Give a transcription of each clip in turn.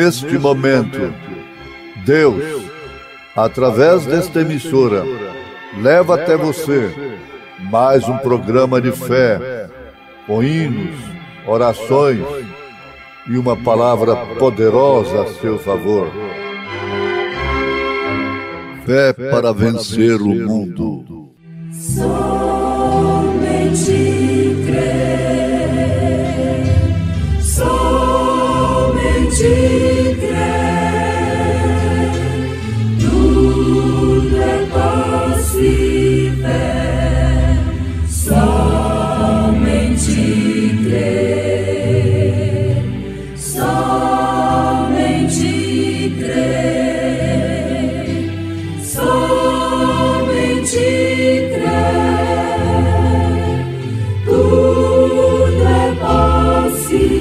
neste momento, Deus, através desta emissora, leva até você mais um programa de fé, com hinos, orações e uma palavra poderosa a seu favor. Fé para vencer o mundo. Somente crer, somente crer, tudo é possível, somente crer, somente crer, somente crer, tudo é possível,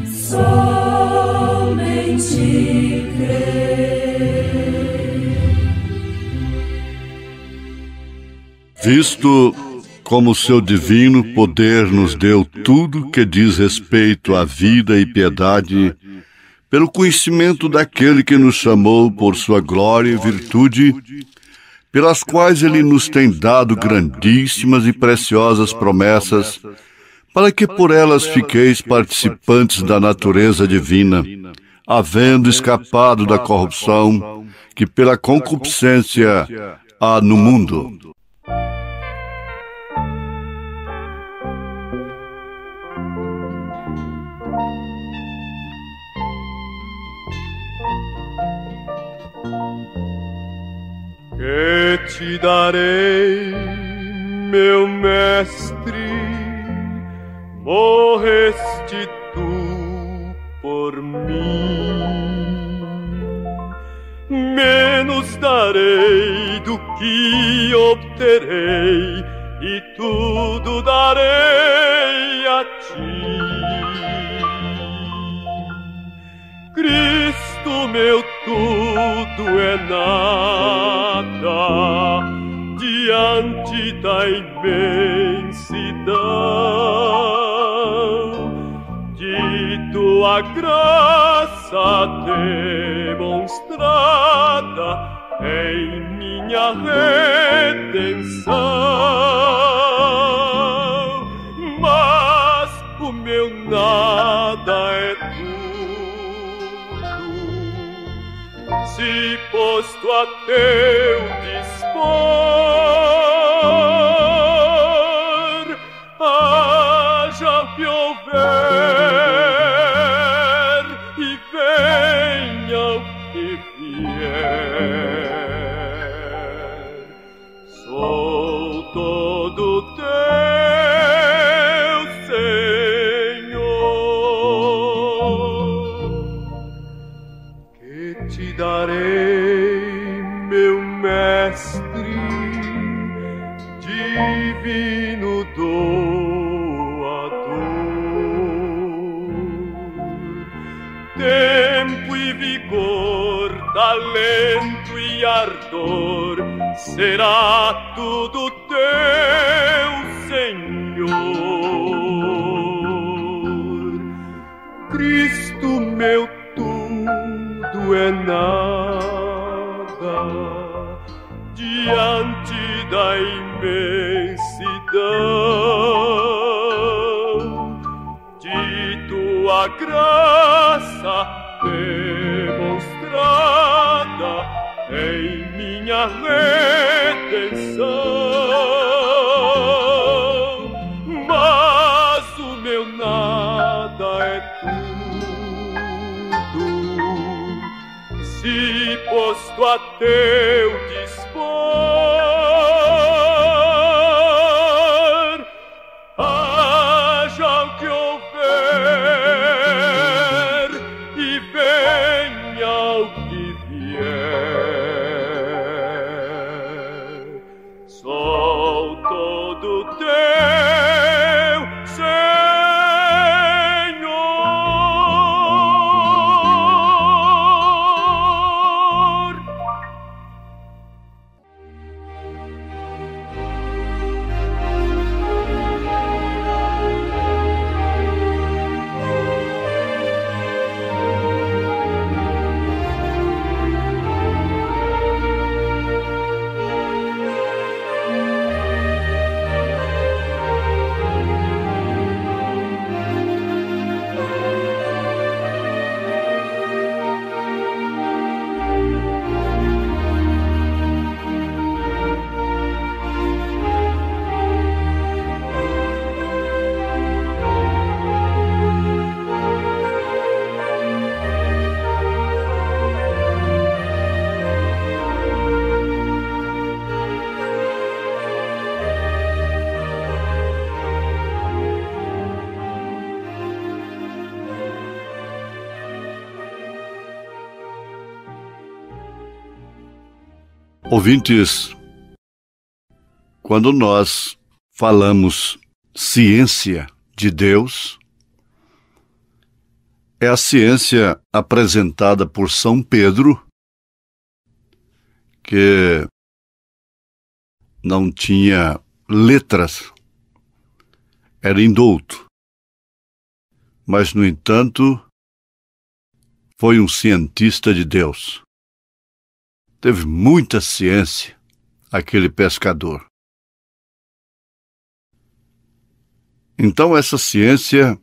somente crer. Visto como seu divino poder nos deu tudo que diz respeito à vida e piedade, pelo conhecimento daquele que nos chamou por sua glória e virtude, pelas quais ele nos tem dado grandíssimas e preciosas promessas, para que por elas fiqueis participantes da natureza divina, havendo escapado da corrupção que pela concupiscência há no mundo. Que te darei, meu mestre, morreste tu por mim. Menos darei do que obterei, e tudo darei a ti. Cristo, meu tudo é nada diante da imensidão de tua graça demonstrada em minha redenção. Mas o meu nada é tudo, se posto a teu dispor, haja o que houver e venha o que vier. Sou todo teu, Senhor. Que te darei, meu mestre, divino doador, tempo e vigor, talento e ardor, será tudo teu, Senhor. Cristo, meu tudo é nada diante da imensidão de tua graça demonstrada em minha redenção. Mas o meu nada é tudo, se posto a teu dispor, haja o que houver e venha o que vier. Sou todo teu, Senhor. Ouvintes, quando nós falamos ciência de Deus, é a ciência apresentada por São Pedro, que não tinha letras, era indouto, mas, no entanto, foi um cientista de Deus. Teve muita ciência, aquele pescador. Então, essa ciência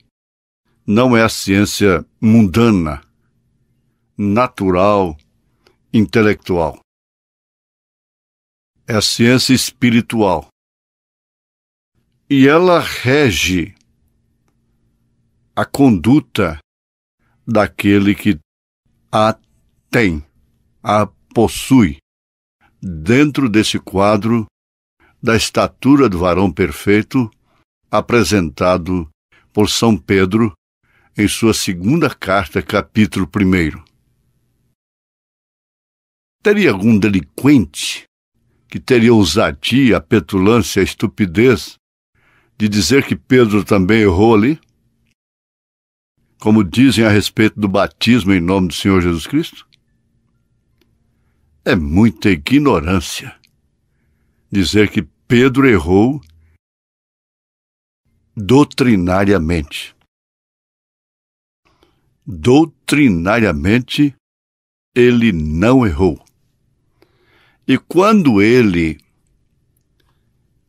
não é a ciência mundana, natural, intelectual. É a ciência espiritual. E ela rege a conduta daquele que a tem, a possui, dentro desse quadro da estatura do varão perfeito apresentado por São Pedro em sua segunda carta, capítulo 1. Teria algum delinquente que teria ousadia, a petulância, a estupidez de dizer que Pedro também errou ali? Como dizem a respeito do batismo em nome do Senhor Jesus Cristo? É muita ignorância dizer que Pedro errou doutrinariamente. Doutrinariamente, ele não errou. E quando ele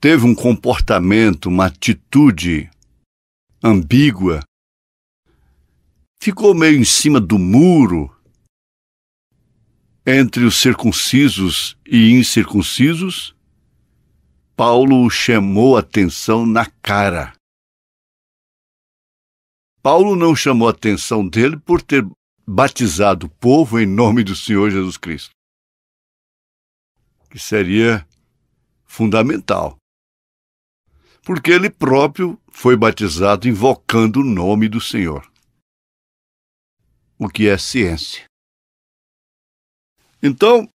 teve um comportamento, uma atitude ambígua, ficou meio em cima do muro entre os circuncisos e incircuncisos, Paulo o chamou a atenção na cara. Paulo não chamou a atenção dele por ter batizado o povo em nome do Senhor Jesus Cristo, que seria fundamental, porque ele próprio foi batizado invocando o nome do Senhor, o que é ciência. Então,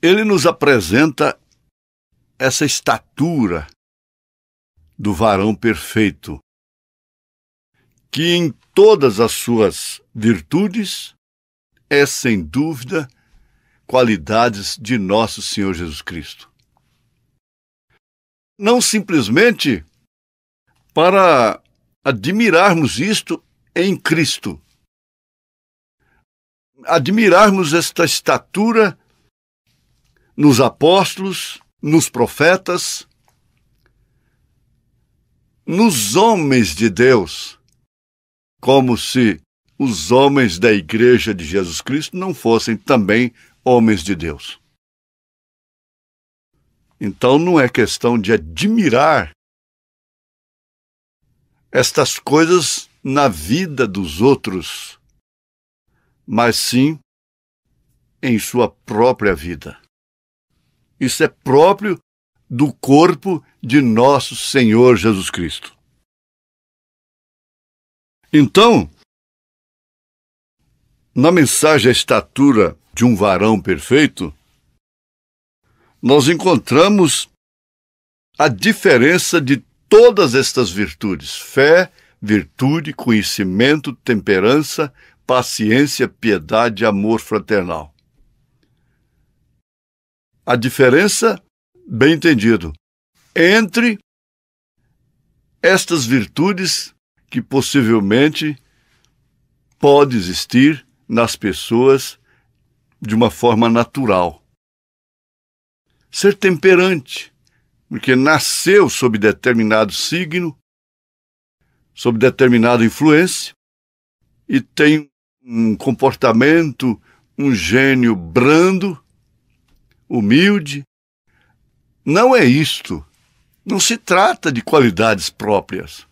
ele nos apresenta essa estatura do varão perfeito, que em todas as suas virtudes é, sem dúvida, qualidades de nosso Senhor Jesus Cristo. Não simplesmente para admirarmos isto em Cristo, admirarmos esta estatura nos apóstolos, nos profetas, nos homens de Deus, como se os homens da Igreja de Jesus Cristo não fossem também homens de Deus. Então não é questão de admirar estas coisas na vida dos outros, mas sim em sua própria vida. Isso é próprio do corpo de nosso Senhor Jesus Cristo. Então, na mensagem A Estatura de um Varão Perfeito, nós encontramos a diferença de todas estas virtudes: fé, virtude, conhecimento, temperança, paciência, piedade e amor fraternal. A diferença, bem entendido, entre estas virtudes que possivelmente pode existir nas pessoas de uma forma natural. Ser temperante, porque nasceu sob determinado signo, sob determinada influência, e tem um comportamento, um gênio brando, humilde. Não é isto. Não se trata de qualidades próprias.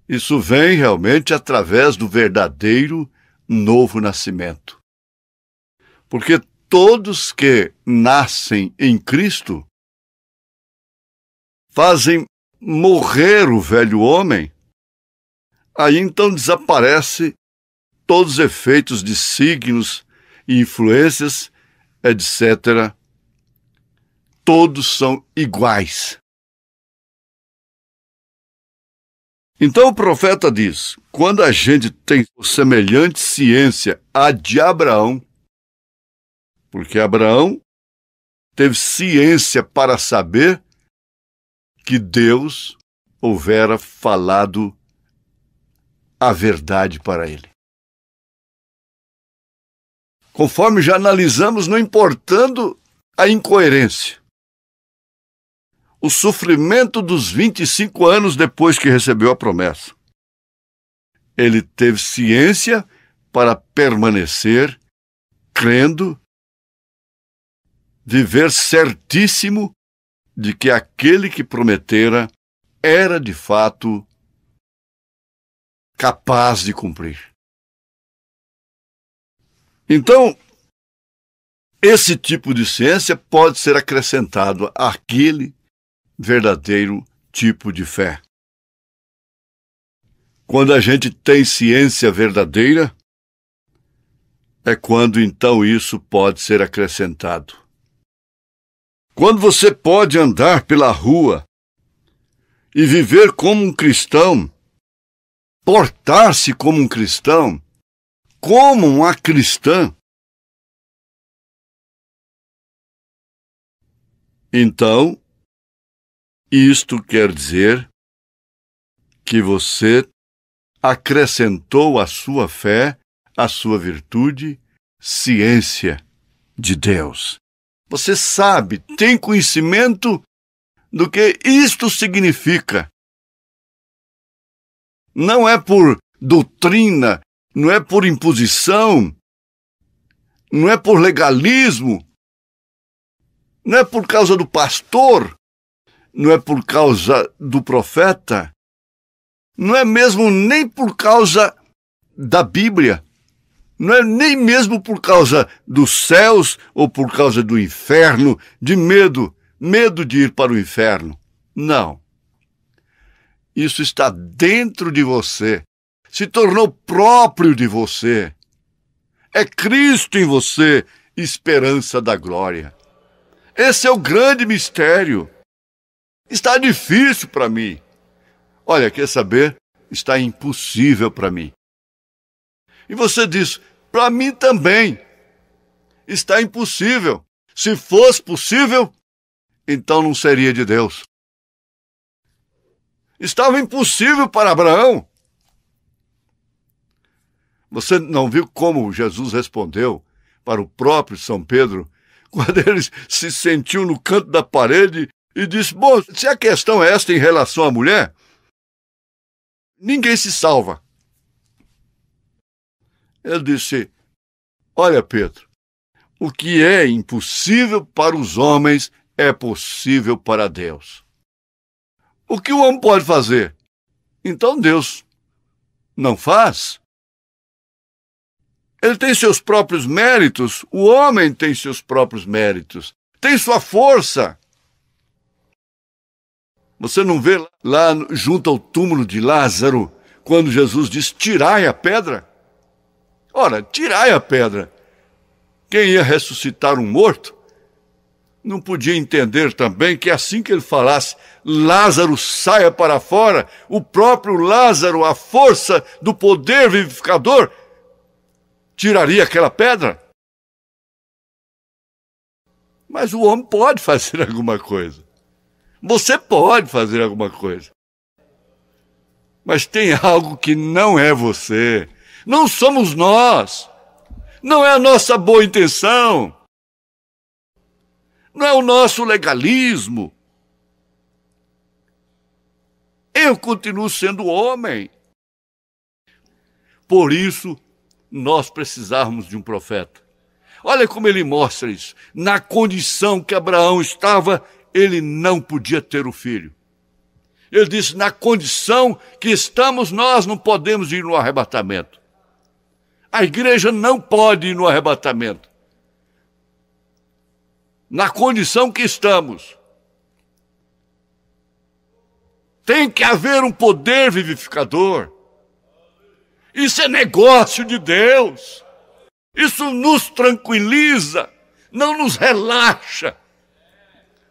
Isso vem realmente através do verdadeiro novo nascimento. Porque todos que nascem em Cristo fazem morrer o velho homem, aí então desaparece todos os efeitos de signos e influências etc., todos são iguais. Então o profeta diz, quando a gente tem semelhante ciência à de Abraão, porque Abraão teve ciência para saber que Deus houvera falado a verdade para ele. Conforme já analisamos, não importando a incoerência, o sofrimento dos 25 anos depois que recebeu a promessa, ele teve ciência para permanecer crendo, viver certíssimo de que aquele que prometera era de fato capaz de cumprir. Então, esse tipo de ciência pode ser acrescentado àquele verdadeiro tipo de fé. Quando a gente tem ciência verdadeira, é quando então isso pode ser acrescentado. Quando você pode andar pela rua e viver como um cristão, portar-se como um cristão, como uma cristã, então, isto quer dizer que você acrescentou à sua fé, à sua virtude, ciência de Deus. Você sabe, tem conhecimento do que isto significa. Não é por doutrina, não é por imposição, não é por legalismo, não é por causa do pastor, não é por causa do profeta, não é mesmo nem por causa da Bíblia, não é nem mesmo por causa dos céus ou por causa do inferno, de medo de ir para o inferno. Não. Isso está dentro de você, se tornou próprio de você. É Cristo em você, esperança da glória. Esse é o grande mistério. Está difícil para mim. Olha, quer saber? Está impossível para mim. E você diz, para mim também. Está impossível. Se fosse possível, então não seria de Deus. Estava impossível para Abraão. Você não viu como Jesus respondeu para o próprio São Pedro, quando ele se sentiu no canto da parede e disse, bom, se a questão é esta em relação à mulher, ninguém se salva. Ele disse, olha, Pedro, o que é impossível para os homens é possível para Deus. O que o homem pode fazer? Então Deus não faz. Ele tem seus próprios méritos, o homem tem seus próprios méritos, tem sua força. Você não vê lá junto ao túmulo de Lázaro, quando Jesus diz, tirai a pedra? Ora, tirai a pedra. Quem ia ressuscitar um morto não podia entender também que assim que ele falasse, Lázaro saia para fora, o próprio Lázaro, a força do poder vivificador, tiraria aquela pedra? Mas o homem pode fazer alguma coisa. Você pode fazer alguma coisa. Mas tem algo que não é você. Não somos nós. Não é a nossa boa intenção. Não é o nosso legalismo. Eu continuo sendo homem. Por isso, nós precisávamos de um profeta. Olha como ele mostra isso. Na condição que Abraão estava, ele não podia ter o filho. Ele disse, na condição que estamos, nós não podemos ir no arrebatamento. A igreja não pode ir no arrebatamento. Na condição que estamos. Tem que haver um poder vivificador. Isso é negócio de Deus. Isso nos tranquiliza, não nos relaxa,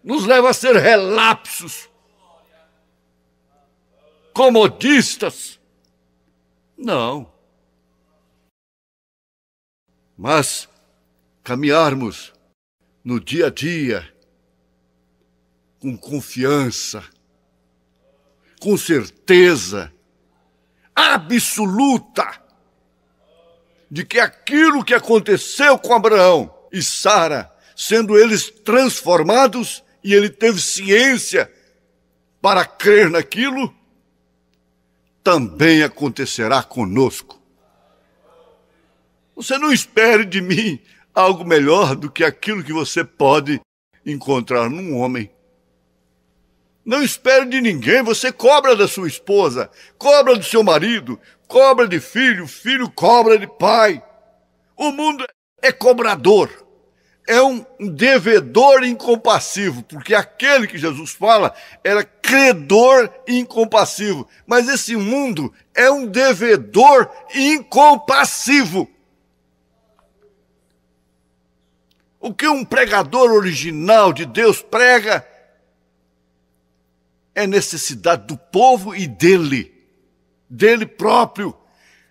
nos leva a ser relapsos, comodistas. Não. Mas caminharmos no dia a dia com confiança, com certeza absoluta de que aquilo que aconteceu com Abraão e Sara, sendo eles transformados, e ele teve ciência para crer naquilo, também acontecerá conosco. Você não espere de mim algo melhor do que aquilo que você pode encontrar num homem. Não espere de ninguém, você cobra da sua esposa, cobra do seu marido, cobra de filho, filho cobra de pai. O mundo é cobrador, é um devedor incompassivo, porque aquele que Jesus fala era credor incompassivo, mas esse mundo é um devedor incompassivo. O que um pregador original de Deus prega é necessidade do povo e dele próprio.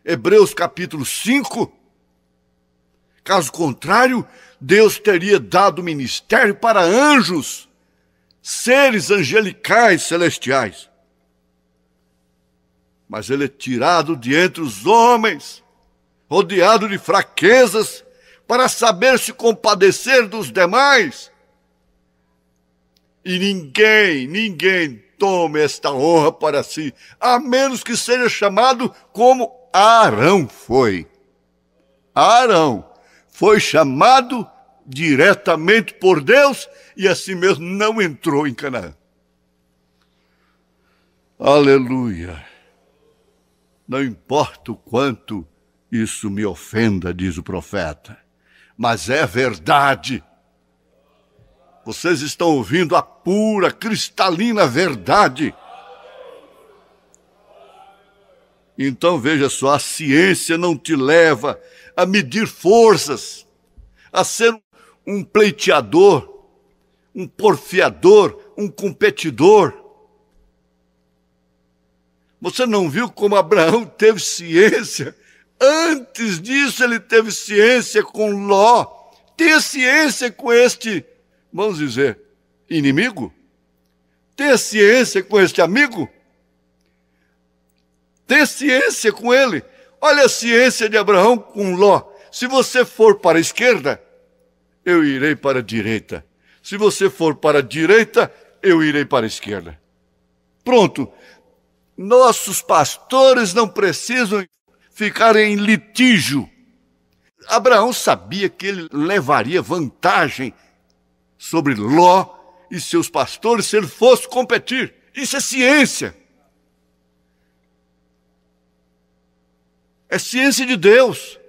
Hebreus capítulo 5. Caso contrário, Deus teria dado ministério para anjos, seres angelicais celestiais. Mas ele é tirado de entre os homens, rodeado de fraquezas, para saber se compadecer dos demais. E ninguém tome esta honra para si, a menos que seja chamado como Arão foi. Arão foi chamado diretamente por Deus e assim mesmo não entrou em Canaã. Aleluia! Não importa o quanto isso me ofenda, diz o profeta, mas é verdade. Vocês estão ouvindo a pura, cristalina verdade. Então veja só, a ciência não te leva a medir forças, a ser um pleiteador, um porfiador, um competidor. Você não viu como Abraão teve ciência? Antes disso ele teve ciência com Ló. Tenha ciência com este, vamos dizer, inimigo? Tenha ciência com este amigo? Tenha ciência com ele. Olha a ciência de Abraão com Ló. Se você for para a esquerda, eu irei para a direita. Se você for para a direita, eu irei para a esquerda. Pronto. Nossos pastores não precisam ficar em litígio. Abraão sabia que ele levaria vantagem sobre Ló e seus pastores se ele fosse competir. Isso é ciência. É ciência de Deus.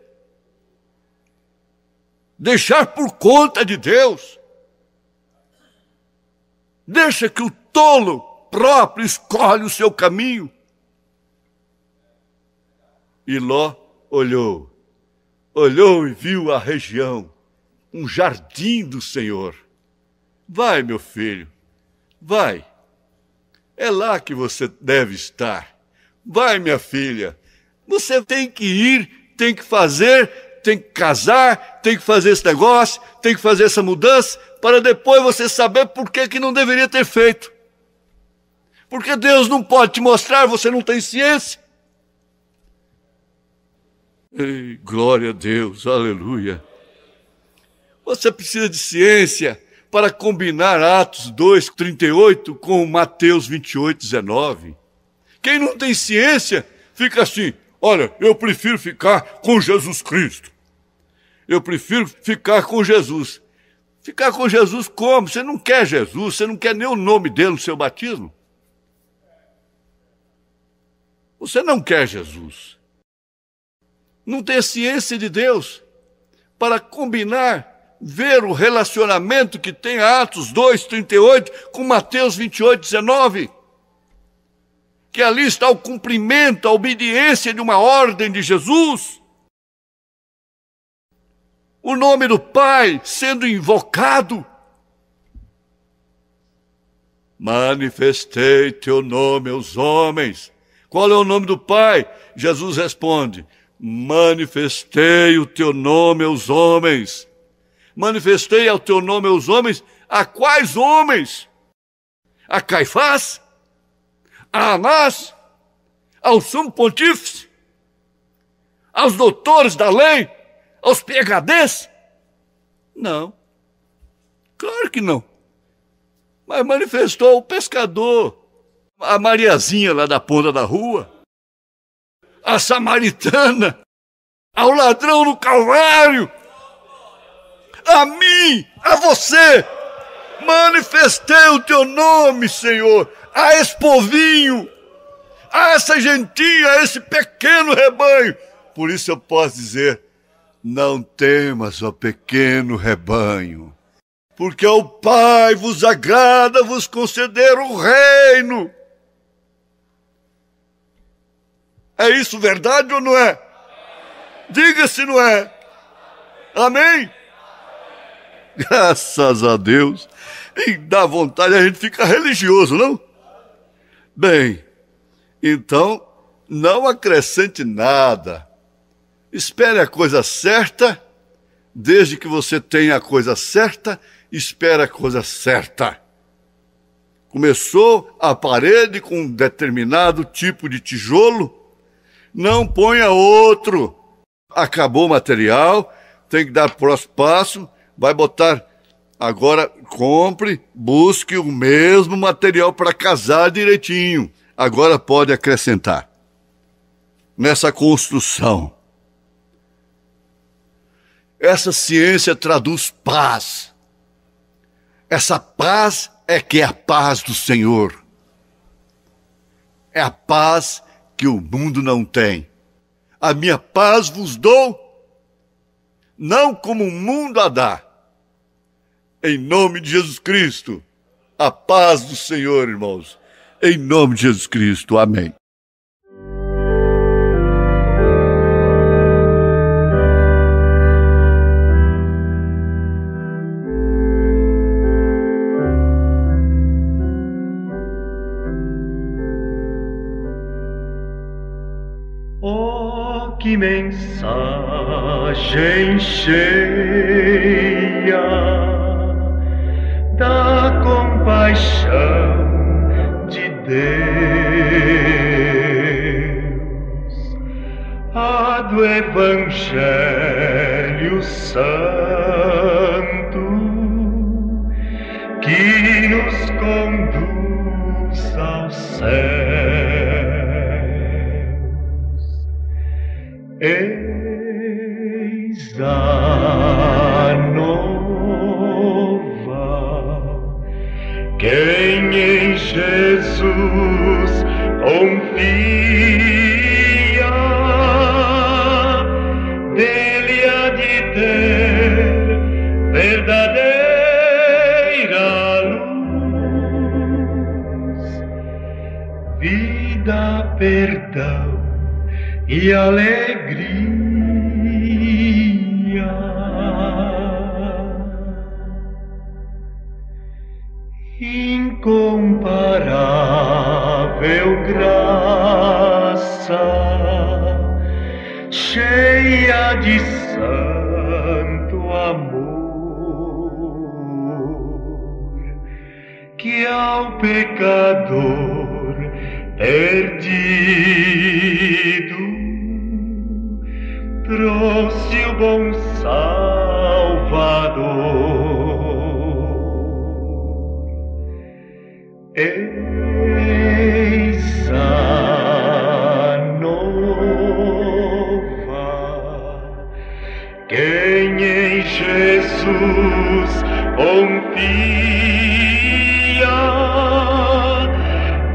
Deixar por conta de Deus. Deixa que o tolo próprio escolhe o seu caminho. E Ló olhou e viu a região, um jardim do Senhor. Vai, meu filho, vai. É lá que você deve estar. Vai, minha filha. Você tem que ir, tem que fazer, tem que casar, tem que fazer esse negócio, tem que fazer essa mudança, para depois você saber por que não deveria ter feito. Porque Deus não pode te mostrar, você não tem ciência. Ei, glória a Deus, aleluia. Você precisa de ciência para combinar Atos 2:38 com Mateus 28:19. Quem não tem ciência fica assim: olha, eu prefiro ficar com Jesus Cristo. Eu prefiro ficar com Jesus. Ficar com Jesus como? Você não quer Jesus, você não quer nem o nome dele no seu batismo. Você não quer Jesus. Não tem ciência de Deus para combinar, ver o relacionamento que tem Atos 2:38 com Mateus 28:19. Que ali está o cumprimento, a obediência de uma ordem de Jesus. o nome do Pai sendo invocado. Manifestei teu nome aos homens. Qual é o nome do Pai? Jesus responde: manifestei o teu nome aos homens. Manifestei o teu nome aos homens. A quais homens? A Caifás? A Anás? Ao sumo pontífice? Aos doutores da lei? Aos PhDs? Não. Claro que não. Mas manifestou o pescador, a Mariazinha lá da ponta da rua, a samaritana, ao ladrão no Calvário, a mim, a você. Manifestei o teu nome, Senhor, a esse povinho, a essa gentinha, a esse pequeno rebanho. Por isso eu posso dizer: não temas, ó pequeno rebanho, porque ao Pai vos agrada vos conceder o reino. É isso verdade ou não é? Diga se não é. Amém? Graças a Deus. E dá vontade, a gente fica religioso, não? Bem, então não acrescente nada. Espere a coisa certa. Desde que você tenha a coisa certa, espere a coisa certa. Começou a parede com um determinado tipo de tijolo, não ponha outro. Acabou o material, tem que dar o próximo passo, vai botar. Agora compre, busque o mesmo material para casar direitinho. Agora pode acrescentar nessa construção. Essa ciência traduz paz. Essa paz é que é a paz do Senhor. É a paz que o mundo não tem. A minha paz vos dou, não como o mundo a dá. Em nome de Jesus Cristo, a paz do Senhor, irmãos. Em nome de Jesus Cristo, amém. Oh, que mensagem cheia da compaixão de Deus, a do Evangelho Santo, que nos conduz ao céu. Eis a nova, quem em Jesus confia, dele há de ter verdadeira luz, vida, perdão e alegria. Incomparável graça, cheia de santo amor, que ao pecador perdido trouxe o bom Salvador. Eis a nova, quem em Jesus confia,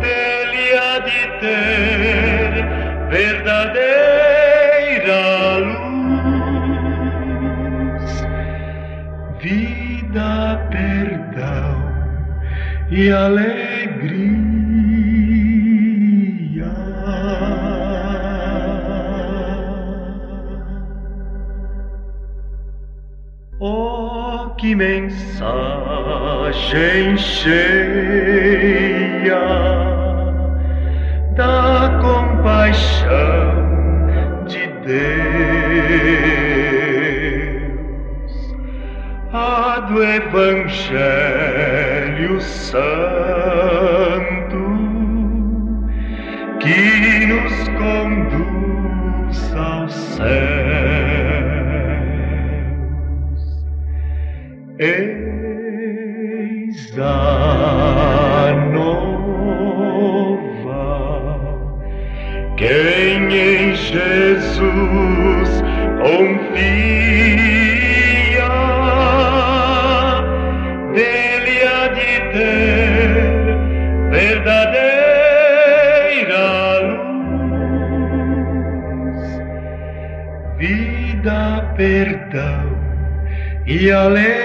dele há de ter verdadeira luz, vida, perdão e alegria. que mensagem cheia da compaixão de Deus, a do Evangelho Santo que nos conduz aos céus. Eis a nova, quem em Jesus confia, dele há de ter verdadeira luz, vida, perdão e alegria.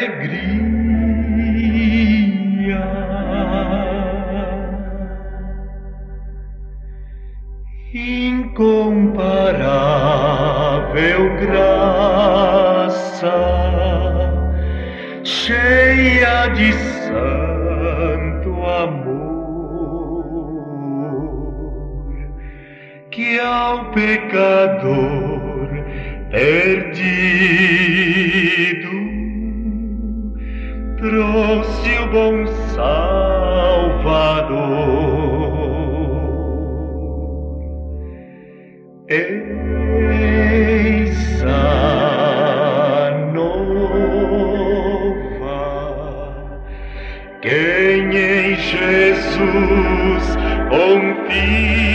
Incomparável graça, cheia de santo amor, que ao pecador perdido trouxe o bom Salvador. Eis a nova, quem em Jesus confia.